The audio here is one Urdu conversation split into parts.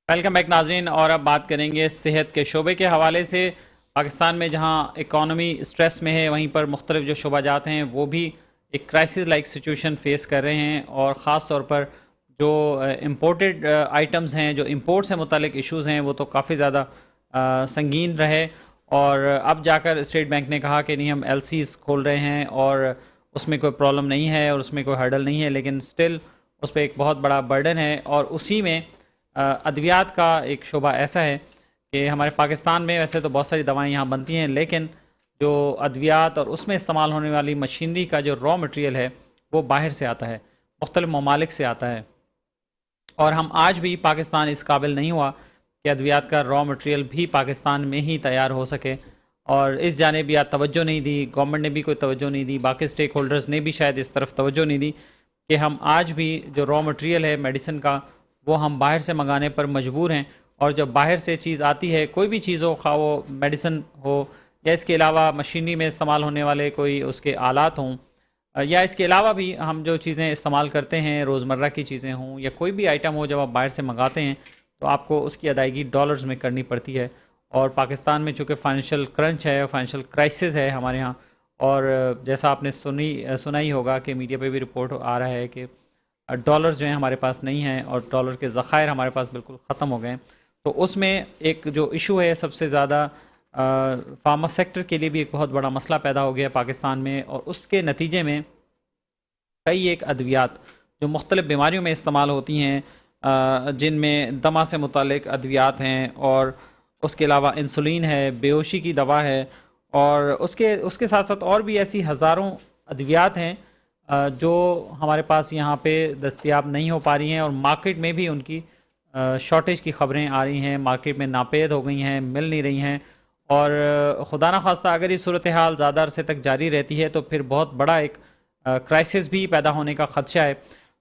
ویلکم بیک ناظرین، اور اب بات کریں گے صحت کے شعبے کے حوالے سے۔ پاکستان میں جہاں اکانومی اسٹریس میں ہے، وہیں پر مختلف جو شعبہ جات ہیں وہ بھی ایک کرائسس لائک سچویشن فیس کر رہے ہیں، اور خاص طور پر جو امپورٹڈ آئٹمز ہیں، جو امپورٹ سے متعلق ایشوز ہیں، وہ تو کافی زیادہ سنگین رہے۔ اور اب جا کر اسٹیٹ بینک نے کہا کہ نہیں، ہم ایل سیز کھول رہے ہیں اور اس میں کوئی پرابلم نہیں ہے اور اس میں کوئی ہرڈل نہیں ہے، لیکن سٹل اس پہ ایک بہت بڑا برڈن ہے۔ اور اسی میں ادویات کا ایک شعبہ ایسا ہے کہ ہمارے پاکستان میں ویسے تو بہت ساری دوائیں یہاں بنتی ہیں، لیکن جو ادویات اور اس میں استعمال ہونے والی مشینری کا جو را مٹیریل ہے وہ باہر سے آتا ہے، مختلف ممالک سے آتا ہے، اور ہم آج بھی پاکستان اس قابل نہیں ہوا کہ ادویات کا را مٹیریل بھی پاکستان میں ہی تیار ہو سکے، اور اس جانب یا توجہ نہیں دی، گورنمنٹ نے بھی کوئی توجہ نہیں دی، باقی اسٹیک ہولڈرز نے بھی شاید اس طرف توجہ نہیں دی کہ ہم آج بھی جو را مٹیریل ہے میڈیسن کا وہ ہم باہر سے منگانے پر مجبور ہیں۔ اور جب باہر سے چیز آتی ہے، کوئی بھی چیز ہو، خواہ وہ میڈیسن ہو یا اس کے علاوہ مشینری میں استعمال ہونے والے کوئی اس کے آلات ہوں، یا اس کے علاوہ بھی ہم جو چیزیں استعمال کرتے ہیں روزمرہ کی چیزیں ہوں یا کوئی بھی آئٹم ہو، جب آپ باہر سے منگاتے ہیں تو آپ کو اس کی ادائیگی ڈالرز میں کرنی پڑتی ہے۔ اور پاکستان میں چونکہ فائنینشیل کرنچ ہے، فائنینشیل کرائسس ہے ہمارے ہاں، اور جیسا آپ نے سنا ہی ہوگا کہ میڈیا پہ بھی رپورٹ آ رہا ہے کہ ڈالرز جو ہیں ہمارے پاس نہیں ہیں، اور ڈالر کے ذخائر ہمارے پاس بالکل ختم ہو گئے ہیں۔ تو اس میں ایک جو ایشو ہے سب سے زیادہ فارما سیکٹر کے لیے بھی ایک بہت بڑا مسئلہ پیدا ہو گیا پاکستان میں، اور اس کے نتیجے میں کئی ایک ادویات جو مختلف بیماریوں میں استعمال ہوتی ہیں، جن میں دمہ سے متعلق ادویات ہیں، اور اس کے علاوہ انسولین ہے، بے ہوشی کی دوا ہے، اور اس کے ساتھ ساتھ اور بھی ایسی ہزاروں ادویات ہیں جو ہمارے پاس یہاں پہ دستیاب نہیں ہو پا رہی ہیں، اور مارکیٹ میں بھی ان کی شارٹیج کی خبریں آ رہی ہیں، مارکیٹ میں ناپید ہو گئی ہیں، مل نہیں رہی ہیں۔ اور خدا نخواستہ اگر یہ صورتحال زیادہ عرصے تک جاری رہتی ہے تو پھر بہت بڑا ایک کرائسس بھی پیدا ہونے کا خدشہ ہے۔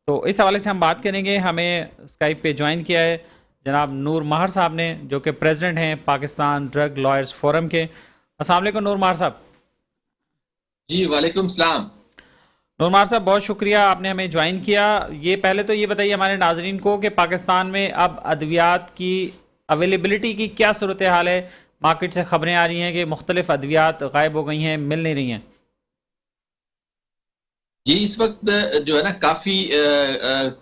تو اس حوالے سے ہم بات کریں گے۔ ہمیں اسکائپ پہ جوائن کیا ہے جناب نور ماہر صاحب نے، جو کہ پریزیڈنٹ ہیں پاکستان ڈرگ لائرز فورم کے۔ السلام علیکم نور ماہر صاحب۔ جی وعلیکم السلام۔ نورمار صاحب، بہت شکریہ آپ نے ہمیں جوائن کیا۔ یہ پہلے تو یہ بتائیے ہمارے ناظرین کو کہ پاکستان میں اب ادویات کی اویلیبلٹی کی کیا صورتحال ہے؟ مارکیٹ سے خبریں آ رہی ہیں کہ مختلف ادویات غائب ہو گئی ہیں، مل نہیں رہی ہیں۔ جی اس وقت جو ہے نا کافی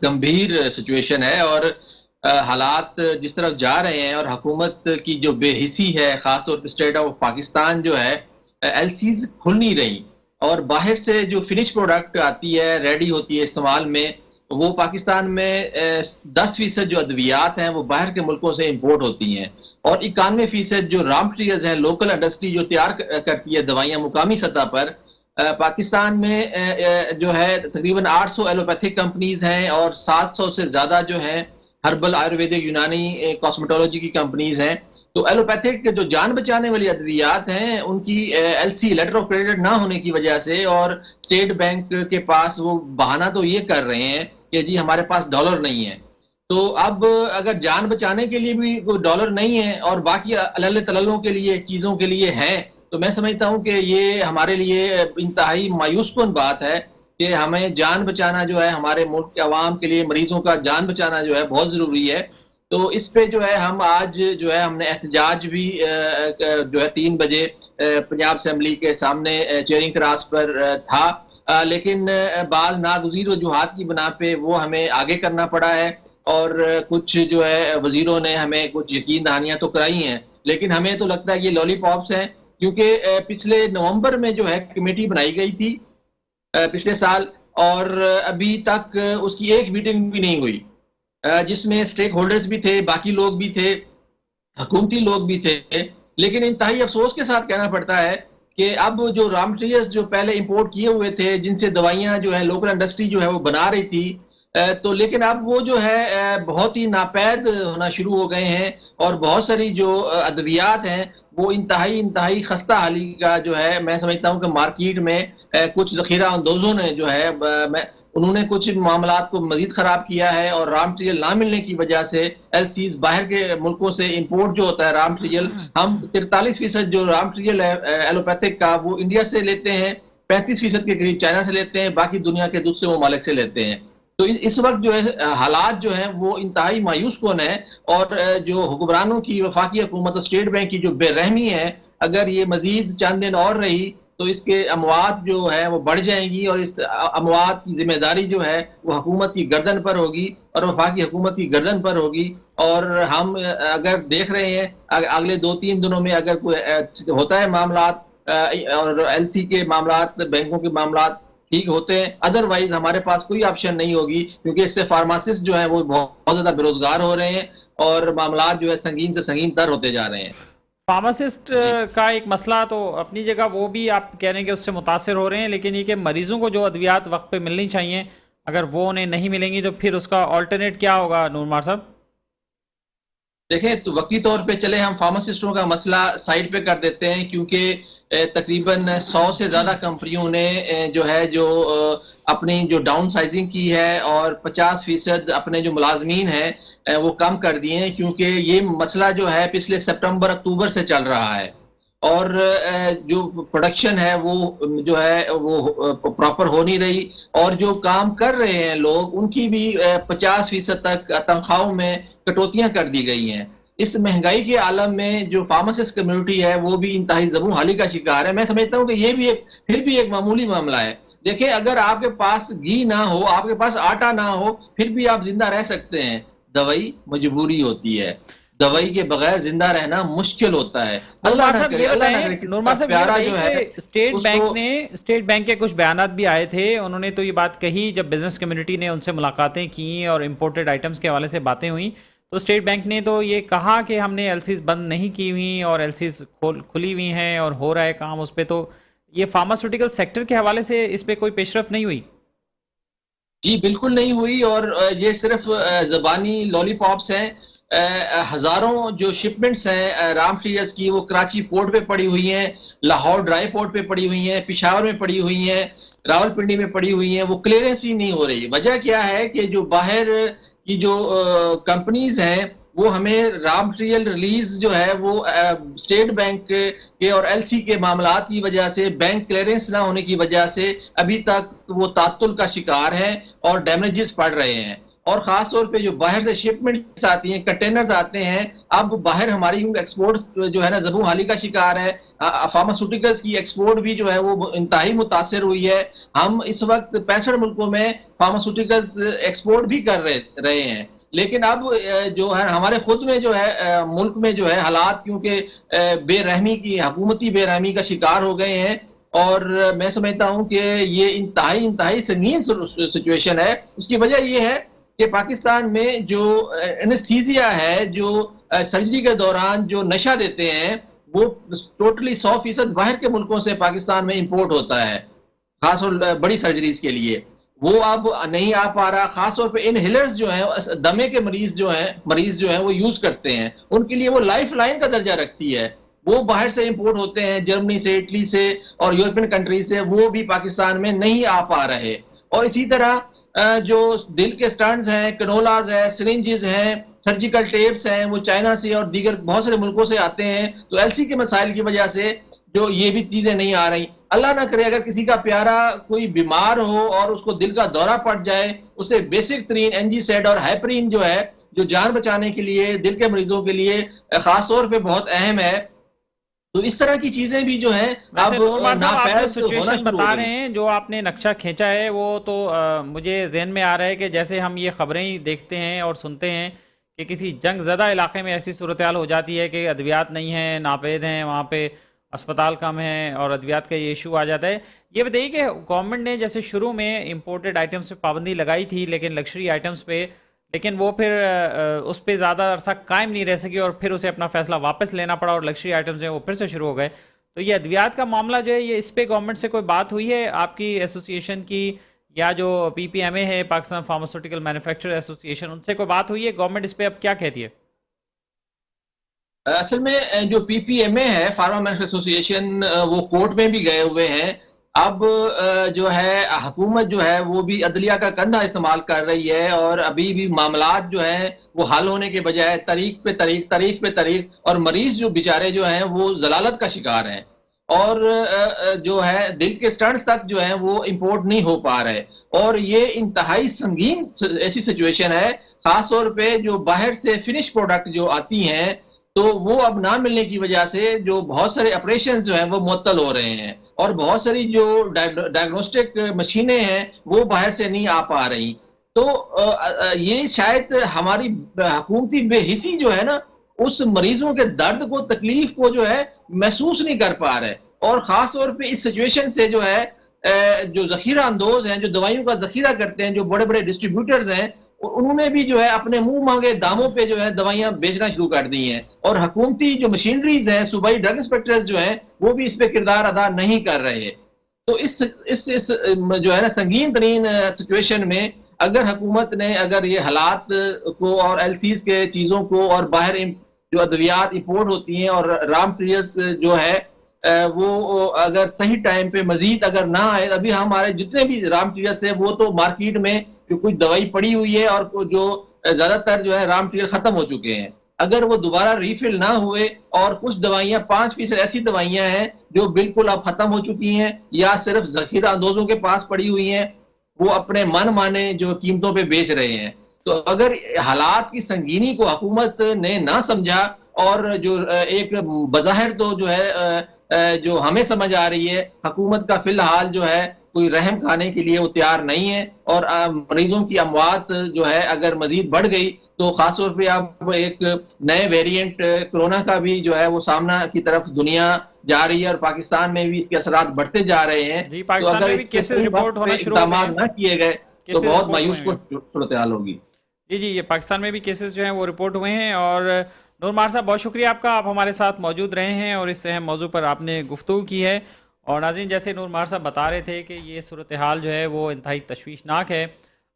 گمبھیر سچویشن ہے، اور حالات جس طرف جا رہے ہیں، اور حکومت کی جو بے حسی ہے، خاص طور پہ اسٹیٹ آف پاکستان جو ہے، ایل سیز کھل نہیں رہی، اور باہر سے جو فنش پروڈکٹ آتی ہے، ریڈی ہوتی ہے استعمال میں، وہ پاکستان میں 10% جو ادویات ہیں وہ باہر کے ملکوں سے امپورٹ ہوتی ہیں، اور 91% جو را مٹیریلز ہیں، لوکل انڈسٹری جو تیار کرتی ہے دوائیاں مقامی سطح پر، پاکستان میں جو ہے تقریباً 800 ایلوپیتھک کمپنیز ہیں، اور 700 سے زیادہ جو ہیں ہربل، آیورویدک، یونانی کاسمیٹولوجی کی کمپنیز ہیں۔ تو ایلوپیتھک جو جان بچانے والی ادویات ہیں، ان کی L C letter of credit نہ ہونے کی وجہ سے، اور اسٹیٹ بینک کے پاس وہ بہانہ تو یہ کر رہے ہیں کہ جی ہمارے پاس ڈالر نہیں ہے۔ تو اب اگر جان بچانے کے لیے بھی کوئی ڈالر نہیں ہے، اور باقی اللہ تللوں کے لیے چیزوں کے لیے ہیں، تو میں سمجھتا ہوں کہ یہ ہمارے لیے انتہائی مایوس کن بات ہے کہ ہمیں جان بچانا جو ہے، ہمارے ملک کے عوام کے لیے مریضوں کا جان بچانا جو ہے بہت ضروری ہے۔ تو اس پہ جو ہے ہم آج جو ہے ہم نے احتجاج بھی جو ہے 3 بجے پنجاب اسمبلی کے سامنے چیرنگ کراس پر تھا، لیکن بعض ناگزیر وجوہات کی بنا پہ وہ ہمیں آگے کرنا پڑا ہے، اور کچھ جو ہے وزیروں نے ہمیں کچھ یقین دہانیاں تو کرائی ہیں، لیکن ہمیں تو لگتا ہے یہ لالی پاپس ہیں، کیونکہ پچھلے نومبر میں جو ہے کمیٹی بنائی گئی تھی پچھلے سال، اور ابھی تک اس کی ایک میٹنگ بھی نہیں ہوئی، جس میں اسٹیک ہولڈرز بھی تھے، باقی لوگ بھی تھے، حکومتی لوگ بھی تھے۔ لیکن انتہائی افسوس کے ساتھ کہنا پڑتا ہے کہ اب جو را مٹیریلز جو پہلے امپورٹ کیے ہوئے تھے، جن سے دوائیاں جو ہے لوکل انڈسٹری جو ہے وہ بنا رہی تھی، تو لیکن اب وہ جو ہے بہت ہی ناپید ہونا شروع ہو گئے ہیں، اور بہت ساری جو ادویات ہیں وہ انتہائی خستہ حالی کا جو ہے، میں سمجھتا ہوں کہ مارکیٹ میں کچھ ذخیرہ اندوزوں نے جو ہے انہوں نے کچھ معاملات کو مزید خراب کیا ہے، اور را مٹیریل نہ ملنے کی وجہ سے ایل سیز باہر کے ملکوں سے امپورٹ جو ہوتا ہے را مٹیریل، ہم 43% جو را مٹیریل ہے ایلوپیتھک کا وہ انڈیا سے لیتے ہیں، 35% کے قریب چائنا سے لیتے ہیں، باقی دنیا کے دوسرے ممالک سے لیتے ہیں۔ تو اس وقت جو ہے حالات جو ہیں وہ انتہائی مایوس کن ہیں، اور جو حکمرانوں کی وفاقی حکومت اور اسٹیٹ بینک کی جو بے رحمی ہے، اگر یہ مزید چند دن اور رہی تو اس کے اموات جو ہے وہ بڑھ جائیں گی، اور اس اموات کی ذمہ داری جو ہے وہ حکومت کی گردن پر ہوگی اور وفاقی حکومت کی گردن پر ہوگی۔ اور ہم اگر دیکھ رہے ہیں اگلے 2-3 دنوں میں اگر کوئی ہوتا ہے معاملات، اور ایل سی کے معاملات، بینکوں کے معاملات ٹھیک ہوتے ہیں، ادروائز ہمارے پاس کوئی آپشن نہیں ہوگی، کیونکہ اس سے فارماسسٹ جو ہیں وہ بہت زیادہ بے روزگار ہو رہے ہیں، اور معاملات جو ہے سنگین سے سنگین تر ہوتے جا رہے ہیں۔ فارماسسٹ جی کا ایک مسئلہ تو اپنی جگہ وہ بھی آپ کہہ رہے ہیں کہ اس سے متاثر ہو رہے ہیں، لیکن یہ کہ مریضوں کو جو ادویات وقت پہ ملنی چاہیے اگر وہ انہیں نہیں ملیں گی تو پھر اس کا آلٹرنیٹ کیا ہوگا نورمار صاحب؟ دیکھیں، تو وقتی طور پہ چلے ہم فارماسسٹوں کا مسئلہ سائڈ پہ کر دیتے ہیں، کیونکہ تقریباً 100 سے زیادہ کمپنیوں نے جو اپنی جو ڈاؤن سائزنگ کی ہے، اور 50% اپنے جو ملازمین ہیں وہ کم کر دیے ہیں، کیونکہ یہ مسئلہ جو ہے پچھلے سپٹمبر اکتوبر سے چل رہا ہے، اور جو پروڈکشن ہے وہ جو ہے وہ پراپر ہو نہیں رہی، اور جو کام کر رہے ہیں لوگ ان کی بھی 50% تک تنخواہوں میں کٹوتیاں کر دی گئی ہیں۔ اس مہنگائی کے عالم میں جو فارماسسٹ کمیونٹی ہے وہ بھی انتہائی زبوں حالی کا شکار ہے۔ میں سمجھتا ہوں کہ یہ بھی پھر بھی ایک معمولی معاملہ ہے۔ دیکھیں، اگر آپ کے پاس گھی نہ ہو، آپ کے پاس آٹا نہ ہو، پھر بھی آپ زندہ رہ سکتے ہیں۔ دوائی مجبوری ہوتی ہے، دوائی کے بغیر زندہ رہنا مشکل ہوتا ہے۔ اللہ نورمار نہ صاحب کرے، یہ اللہ نہ بتائیں، کرے کسی کا نورمار صاحب یہ پیارا بتائیے جو ہے کہ اس کو اسٹیٹ بینک کے کچھ بیانات بھی آئے تھے، انہوں نے تو یہ بات کہی جب بزنس کمیونٹی نے ان سے ملاقاتیں کی اور امپورٹڈ آئٹمز کے حوالے سے باتیں ہوئیں، تو اسٹیٹ بینک نے تو یہ کہا کہ ہم نے ایل سیز بند نہیں کی ہوئی اور ایل سیز کھلی ہوئی ہیں اور ہو رہا ہے کام اس پہ۔ تو یہ فارماسیوٹیکل سیکٹر کے حوالے سے اس پہ کوئی پیش رفت نہیں ہوئی؟ جی بالکل نہیں ہوئی، اور یہ صرف زبانی لولی پاپس ہیں۔ ہزاروں جو شپمنٹس ہیں را مٹیریلز کی، وہ کراچی پورٹ پہ پڑی ہوئی ہیں، لاہور ڈرائی پورٹ پہ پڑی ہوئی ہیں، پشاور میں پڑی ہوئی ہیں، راول پنڈی میں پڑی ہوئی ہیں، وہ کلیئرنس ہی نہیں ہو رہی۔ وجہ کیا ہے کہ جو باہر کی جو کمپنیز ہیں وہ ہمیں را مٹیریل ریلیز جو ہے وہ اسٹیٹ بینک کے اور ایل سی کے معاملات کی وجہ سے، بینک کلیئرنس نہ ہونے کی وجہ سے ابھی تک وہ تعطل کا شکار ہیں اور ڈیمیجز پڑ رہے ہیں۔ اور خاص طور پہ جو باہر سے شپمنٹس آتی ہیں، کنٹینرز آتے ہیں، اب باہر ہماری ایکسپورٹ جو ہے نا زبوں حالی کا شکار ہے۔ فارماسیوٹیکلز کی ایکسپورٹ بھی جو ہے وہ انتہائی متاثر ہوئی ہے۔ ہم اس وقت 65 ملکوں میں فارماسیوٹیکلز ایکسپورٹ بھی کر رہے ہیں، لیکن اب جو ہے ہمارے خود میں جو ہے ملک میں جو ہے حالات کیونکہ بے رحمی کی، حکومتی بے رحمی کا شکار ہو گئے ہیں، اور میں سمجھتا ہوں کہ یہ انتہائی سنگین سچویشن ہے۔ اس کی وجہ یہ ہے کہ پاکستان میں جو انستھیزیا ہے، جو سرجری کے دوران جو نشہ دیتے ہیں، وہ ٹوٹلی 100% باہر کے ملکوں سے پاکستان میں امپورٹ ہوتا ہے، خاص طور بڑی سرجریز کے لیے۔ وہ اب نہیں آ پا رہا، خاص طور پہ انہیلرز جو ہیں، دمے کے مریض جو ہیں وہ یوز کرتے ہیں، ان کے لیے وہ لائف لائن کا درجہ رکھتی ہے۔ وہ باہر سے امپورٹ ہوتے ہیں، جرمنی سے، اٹلی سے اور یورپین کنٹریز سے، وہ بھی پاکستان میں نہیں آ پا رہے۔ اور اسی طرح جو دل کے سٹنٹس ہیں، کنولاز ہیں، سرنجز ہیں، سرجیکل ٹیپس ہیں، وہ چائنا سے اور دیگر بہت سارے ملکوں سے آتے ہیں۔ تو ایل سی کے مسائل کی وجہ سے جو یہ بھی چیزیں نہیں آ رہی۔ اللہ نہ کرے اگر کسی کا پیارا کوئی بیمار ہو اور اس کو دل کا دورہ پڑ جائے، اسے بیسک ترین این جی سیڈ اور ہیپرین جو ہے، جو جان بچانے کے لیے دل کے مریضوں کے لیے خاص طور پہ بہت اہم ہے۔ تو اس طرح کی چیزیں بھی جو ہیں اب ویسے نورمار صاحب آپ جو ناپید ہونا سچویشن شروع ہو بتا گئی۔ رہے ہیں، جو آپ نے نقشہ کھینچا ہے، وہ تو مجھے ذہن میں آ رہا ہے کہ جیسے ہم یہ خبریں ہی دیکھتے ہیں اور سنتے ہیں کہ کسی جنگ زدہ علاقے میں ایسی صورتحال ہو جاتی ہے کہ ادویات نہیں ہیں، ناپید ہیں، وہاں پہ اسپتال کم ہیں اور ادویات کا یہ ایشو آ جاتا ہے۔ یہ بتائیے کہ گورنمنٹ نے جیسے شروع میں امپورٹڈ آئٹمس پہ پابندی لگائی تھی، لیکن لگژری آئٹمس پہ، لیکن وہ پھر اس پہ زیادہ عرصہ قائم نہیں رہ سکی اور پھر اسے اپنا فیصلہ واپس لینا پڑا اور لگژری آئٹمس ہیں وہ پھر سے شروع ہو گئے۔ تو یہ ادویات کا معاملہ جو ہے، یہ اس پہ گورنمنٹ سے کوئی بات ہوئی ہے آپ کی ایسوسی ایشن کی، یا جو پی پی ایم اے ہے، پاکستان فارماسیوٹیکل مینوفیکچرر ایسوسی ایشن، ان سے کوئی بات ہوئی ہے؟ گورنمنٹ اس پہ اب کیا کہتی ہے؟ اصل میں جو پی پی ایم اے ہے، فارما مینوفیکچررز ایسوسی ایشن، وہ کورٹ میں بھی گئے ہوئے ہیں۔ اب جو ہے حکومت جو ہے وہ بھی عدلیہ کا کندھا استعمال کر رہی ہے، اور ابھی بھی معاملات جو ہیں وہ حل ہونے کے بجائے طریق پہ طریق اور مریض جو بیچارے جو ہیں وہ ضلالت کا شکار ہیں۔ اور جو ہے دل کے سٹنٹس تک جو ہیں وہ امپورٹ نہیں ہو پا رہے، اور یہ انتہائی سنگین ایسی سچویشن ہے، خاص طور پہ جو باہر سے فنش پروڈکٹ جو آتی ہیں تو وہ اب نہ ملنے کی وجہ سے جو بہت سارے آپریشن جو ہیں وہ معطل ہو رہے ہیں، اور بہت ساری جو ڈائگنوسٹک مشینیں ہیں وہ باہر سے نہیں آ پا رہی. تو یہ شاید ہماری حکومتی بے حسی جو ہے نا، اس مریضوں کے درد کو، تکلیف کو جو ہے محسوس نہیں کر پا رہے، اور خاص طور پہ اس سچویشن سے جو ہے جو ذخیرہ اندوز ہیں، جو دوائیوں کا ذخیرہ کرتے ہیں، جو بڑے بڑے ڈسٹریبیوٹرز ہیں، انہوں نے بھی جو ہے اپنے منہ مانگے داموں پہ جو ہے دوائیاں بیچنا شروع کر دی ہیں، اور حکومتی جو مشینریز ہیں، صوبائی ڈرگ انسپیکٹرز جو ہیں وہ بھی اس پہ کردار ادا نہیں کر رہے. تو اس جو ہے نا سنگین ترین سچویشن میں اگر حکومت نے اگر یہ حالات کو اور ایل سیز کے چیزوں کو اور باہر جو ادویات امپورٹ ہوتی ہیں اور را مٹیریلز جو ہے وہ اگر صحیح ٹائم پہ مزید اگر نہ آئے، ابھی ہمارے جتنے بھی را مٹیریلز ہیں وہ تو مارکیٹ میں جو کچھ دوائی پڑی ہوئی ہے اور جو زیادہ تر جو ہے را مٹیریل ختم ہو چکے ہیں، اگر وہ دوبارہ ریفل نہ ہوئے اور کچھ دوائیاں 5% ایسی دوائیاں ہیں جو بالکل اب ختم ہو چکی ہیں یا صرف ذخیرہ اندوزوں کے پاس پڑی ہوئی ہیں، وہ اپنے من مانے جو قیمتوں پہ بیچ رہے ہیں. تو اگر حالات کی سنگینی کو حکومت نے نہ سمجھا، اور جو ایک بظاہر تو جو ہے جو ہمیں سمجھ آ رہی ہے، حکومت کا فی الحال جو ہے کوئی رحم کھانے کے لیے وہ تیار نہیں ہے، اور مریضوں کی اموات جو ہے اگر مزید بڑھ گئی تو خاص طور پہ اب ایک نئے ویریئنٹ کرونا کا بھی جو ہے وہ سامنا کی طرف دنیا جا رہی ہے، اور پاکستان میں بھی اس کے اثرات بڑھتے جا رہے ہیں. جی، تو پاکستان اگر میں بھی اس پہ کیسز صحیح رپورٹ وقت ہونا پہ شروع ہو گئے اقدامات ہیں. نہ کیے گئے تو کیسز بہت رپورٹ ہوئے مایوس ہیں. کن صورتحال ہوگی. جی جی، یہ پاکستان میں بھی کیسز جو ہیں وہ رپورٹ ہوئے ہیں. اور نور مار صاحب، بہت شکریہ آپ کا، آپ ہمارے ساتھ موجود رہے ہیں اور اس اہم موضوع پر آپ نے گفتگو کی ہے. اور ناظرین، جیسے نور مار صاحب بتا رہے تھے کہ یہ صورتحال جو ہے وہ انتہائی تشویشناک ہے.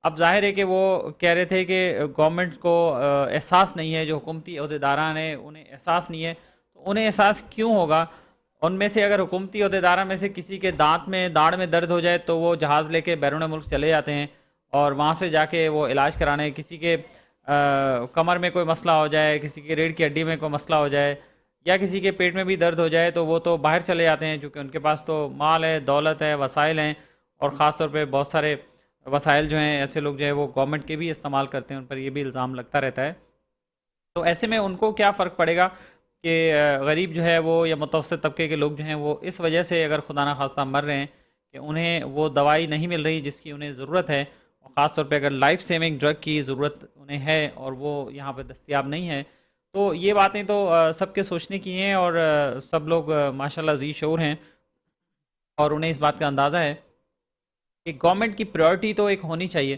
اب ظاہر ہے کہ وہ کہہ رہے تھے کہ گورنمنٹ کو احساس نہیں ہے، جو حکومتی عہدیداران ہیں انہیں احساس نہیں ہے. تو انہیں احساس کیوں ہوگا؟ ان میں سے اگر حکومتی عہدیداران میں سے کسی کے دانت میں، داڑھ میں درد ہو جائے تو وہ جہاز لے کے بیرون ملک چلے جاتے ہیں اور وہاں سے جا کے وہ علاج کرانے. کسی کے کمر میں کوئی مسئلہ ہو جائے، کسی کی ریڑھ کی ہڈی میں کوئی مسئلہ ہو جائے، یا کسی کے پیٹ میں بھی درد ہو جائے تو وہ تو باہر چلے جاتے ہیں، چونکہ ان کے پاس تو مال ہے، دولت ہے، وسائل ہیں. اور خاص طور پہ بہت سارے وسائل جو ہیں ایسے لوگ جو ہے وہ گورنمنٹ کے بھی استعمال کرتے ہیں، ان پر یہ بھی الزام لگتا رہتا ہے. تو ایسے میں ان کو کیا فرق پڑے گا کہ غریب جو ہے وہ یا متوسط طبقے کے لوگ جو ہیں وہ اس وجہ سے اگر خدا نخواستہ مر رہے ہیں کہ انہیں وہ دوائی نہیں مل رہی جس کی انہیں ضرورت ہے، اور خاص طور پہ اگر لائف سیونگ ڈرگ کی ضرورت انہیں ہے اور وہ یہاں پہ دستیاب نہیں ہے. تو یہ باتیں تو سب کے سوچنے کی ہیں، اور سب لوگ ماشاءاللہ ذی شعور ہیں اور انہیں اس بات کا اندازہ ہے کہ گورنمنٹ کی پریورٹی تو ایک ہونی چاہیے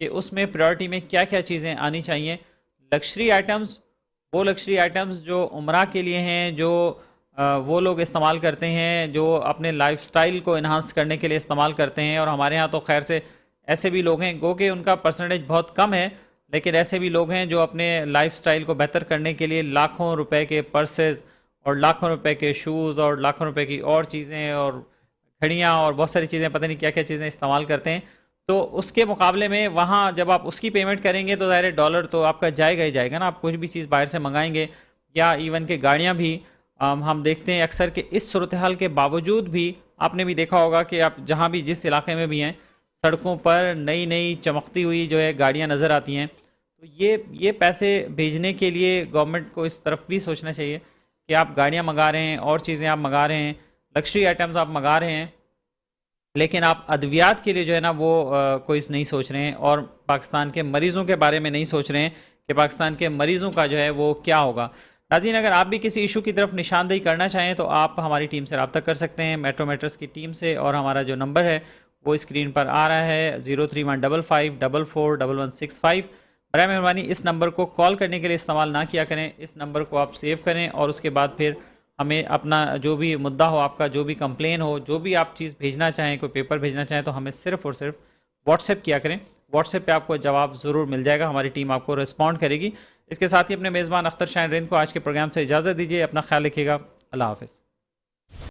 کہ اس میں پریورٹی میں کیا کیا چیزیں آنی چاہیے. لکشری آئٹمز، وہ لکشری آئٹمز جو عمرہ کے لیے ہیں، جو وہ لوگ استعمال کرتے ہیں جو اپنے لائف سٹائل کو انہانس کرنے کے لیے استعمال کرتے ہیں. اور ہمارے ہاں تو خیر سے ایسے بھی لوگ ہیں، گو کہ ان کا پرسنٹیج بہت کم ہے، لیکن ایسے بھی لوگ ہیں جو اپنے لائف سٹائل کو بہتر کرنے کے لیے لاکھوں روپے کے پرسز اور لاکھوں روپے کے شوز اور لاکھوں روپے کی اور چیزیں اور گھڑیاں اور بہت ساری چیزیں، پتہ نہیں کیا کیا چیزیں استعمال کرتے ہیں. تو اس کے مقابلے میں وہاں جب آپ اس کی پیمنٹ کریں گے تو ظاہر ڈالر تو آپ کا جائے گا ہی جائے گا نا. آپ کچھ بھی چیز باہر سے منگائیں گے، یا ایون کہ گاڑیاں بھی ہم دیکھتے ہیں اکثر کہ اس صورتحال کے باوجود بھی آپ نے بھی دیکھا ہوگا کہ آپ جہاں بھی جس علاقے میں بھی ہیں سڑکوں پر نئی نئی چمکتی ہوئی جو ہے گاڑیاں نظر آتی ہیں. تو یہ پیسے بھیجنے کے لیے گورنمنٹ کو اس طرف بھی سوچنا چاہیے کہ آپ گاڑیاں منگا رہے ہیں اور چیزیں آپ منگا رہے ہیں، لکشری آئٹمز آپ منگا رہے ہیں، لیکن آپ ادویات کے لیے جو ہے نا وہ کوئی نہیں سوچ رہے ہیں، اور پاکستان کے مریضوں کے بارے میں نہیں سوچ رہے ہیں کہ پاکستان کے مریضوں کا جو ہے وہ کیا ہوگا. ناظرین، اگر آپ بھی کسی ایشو کی طرف نشاندہی کرنا چاہیں تو آپ ہماری ٹیم سے رابطہ کر سکتے ہیں، میٹرو میٹرس کی ٹیم سے، اور ہمارا جو نمبر ہے وہ اسکرین پر آ رہا ہے 0315544165. برائے مہربانی اس نمبر کو کال کرنے کے لیے استعمال نہ کیا کریں، اس نمبر کو آپ سیو کریں اور اس کے بعد پھر ہمیں اپنا جو بھی مدعا ہو، آپ کا جو بھی کمپلین ہو، جو بھی آپ چیز بھیجنا چاہیں، کوئی پیپر بھیجنا چاہیں تو ہمیں صرف اور صرف واٹس ایپ کیا کریں. واٹس ایپ پہ آپ کو جواب ضرور مل جائے گا، ہماری ٹیم آپ کو رسپونڈ کرے گی. اس کے ساتھ ہی اپنے میزبان اختر شاہین رند کو آج کے پروگرام سے اجازت دیجیے. اپنا خیال رکھیے گا. اللہ حافظ.